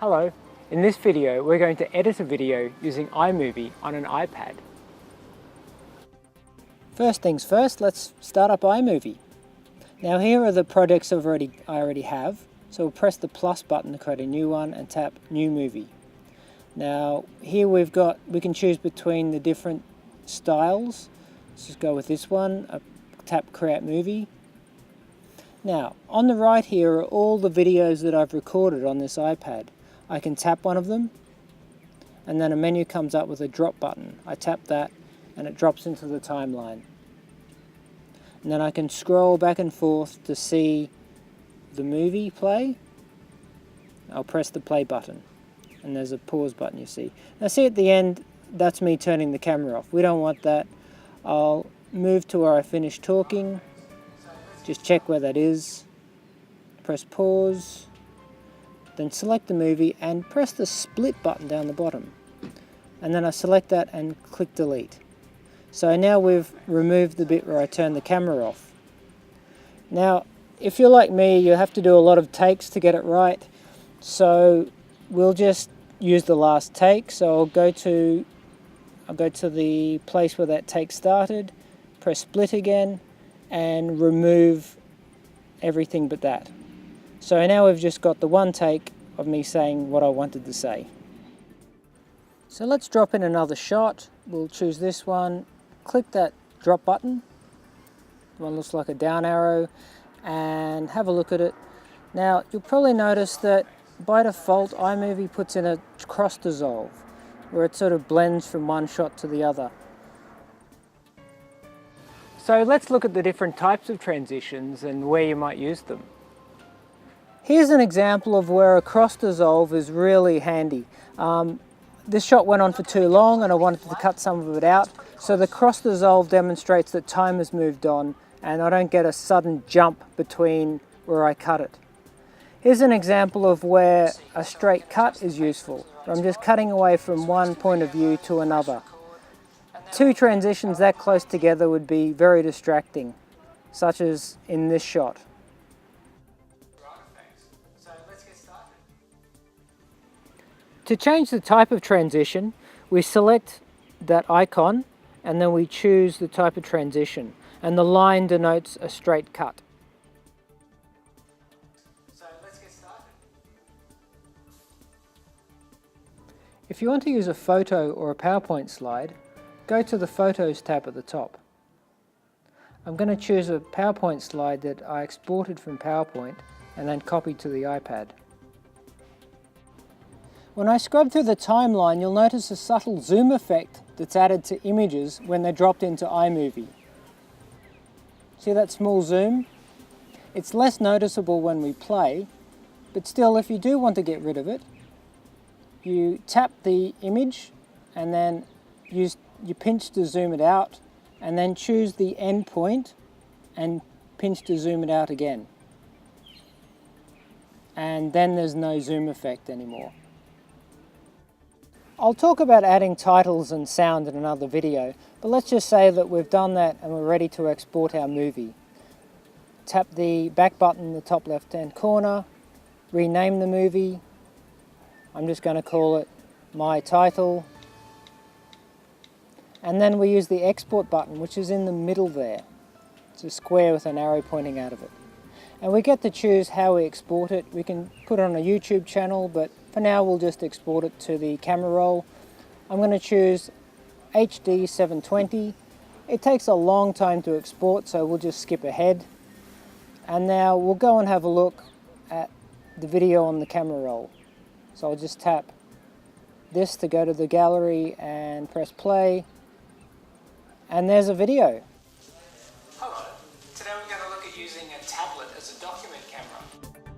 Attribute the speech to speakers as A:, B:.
A: Hello, in this video we're going to edit a video using iMovie on an iPad. First things first, let's start up iMovie. Now here are the projects I already have, so we'll press the plus button to create a new one and tap New Movie. Now here we can choose between the different styles. Let's just go with this one, tap Create Movie. Now on the right here are all the videos that I've recorded on this iPad. I can tap one of them and then a menu comes up with a drop button. I tap that and it drops into the timeline. And then I can scroll back and forth to see the movie play. I'll press the play button and there's a pause button, you see. Now see at the end, that's me turning the camera off. We don't want that. I'll move to where I finish talking, just check where that is, press pause, then select the movie and press the split button down the bottom. And then I select that and click delete. So now we've removed the bit where I turn the camera off. Now, if you're like me, you have to do a lot of takes to get it right. So we'll just use the last take. So I'll go to the place where that take started, press split again, and remove everything but that. So now we've just got the one take of me saying what I wanted to say. So let's drop in another shot. We'll choose this one, click that drop button. The one looks like a down arrow, and have a look at it. Now you'll probably notice that by default iMovie puts in a cross dissolve, where it sort of blends from one shot to the other. So let's look at the different types of transitions and where you might use them. Here's an example of where a cross dissolve is really handy. This shot went on for too long and I wanted to cut some of it out. So the cross dissolve demonstrates that time has moved on and I don't get a sudden jump between where I cut it. Here's an example of where a straight cut is useful. I'm just cutting away from one point of view to another. Two transitions that close together would be very distracting, such as in this shot. To change the type of transition, we select that icon and then we choose the type of transition, and the line denotes a straight cut. So let's get started. If you want to use a photo or a PowerPoint slide, go to the Photos tab at the top. I'm going to choose a PowerPoint slide that I exported from PowerPoint and then copied to the iPad. When I scrub through the timeline, you'll notice a subtle zoom effect that's added to images when they're dropped into iMovie. See that small zoom? It's less noticeable when we play, but still if you do want to get rid of it, you tap the image and then you pinch to zoom it out, and then choose the end point and pinch to zoom it out again. And then there's no zoom effect anymore. I'll talk about adding titles and sound in another video, but let's just say that we've done that and we're ready to export our movie. Tap the back button in the top left-hand corner, rename the movie. I'm just going to call it My Title. And then we use the export button, which is in the middle there. It's a square with an arrow pointing out of it. And we get to choose how we export it. We can put it on a YouTube channel, but for now we'll just export it to the camera roll. I'm going to choose HD 720. It takes a long time to export, so we'll just skip ahead. And now we'll go and have a look at the video on the camera roll. So I'll just tap this to go to the gallery and press play. And there's a video. Hello, today we're going to look at using a tablet as a document camera.